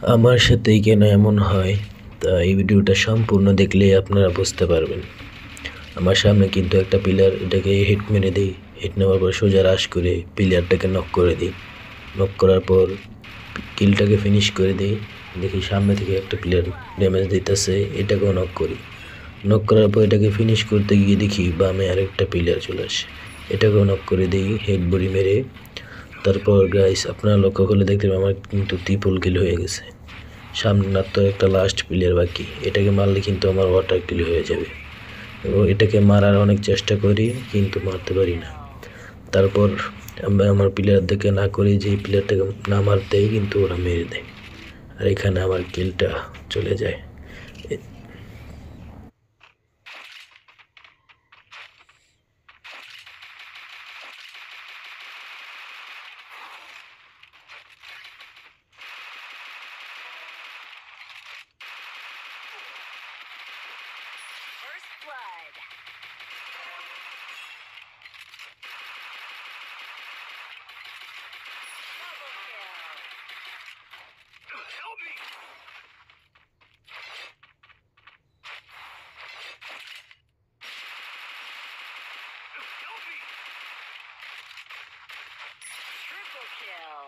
আমার সাথেই কেন এমন হয় তা এই ভিডিওটা সম্পূর্ণ দেখলেই আপনারা বুঝতে পারবেন। আমার সামনে কিন্তু একটা পিলার, এটাকে হিট মেরে দিই। হিট নেওয়ার পর সোজা রাশ করে পিলারটাকে নক করে দিই। নক করার পর কিলটাকে ফিনিশ করে দিই। দেখি সামনে থেকে একটা প্লেয়ার ড্যামেজ দিতেছে, এটাকেও নক করি। নক করার পর এটাকে ফিনিশ করতে গিয়ে দেখি বামে আরেকটা প্লেয়ার চলে আসে, এটাকেও নক করে দিই হেড বডি মেরে। তারপর গাইস আপনারা লক্ষ্য করলে দেখতে পাবেন আমার কিন্তু ট্রিপল কিল হয়ে গেছে। সামনে তো একটা লাস্ট প্লেয়ার বাকি, এটাকে মারলে কিন্তু আমার ওয়াটার কিল হয়ে যাবে। এবং এটাকে মারার অনেক চেষ্টা করি কিন্তু মারতে পারি না। তারপর আমি আমার প্লেয়ার দেখে না করি যে প্লেয়ারটাকে না মারতেই কিন্তু ওরা মেরে দেয়, আর এখানে আমার কিলটা চলে যায়। First blood. Double kill. Help me! Help me! Triple kill.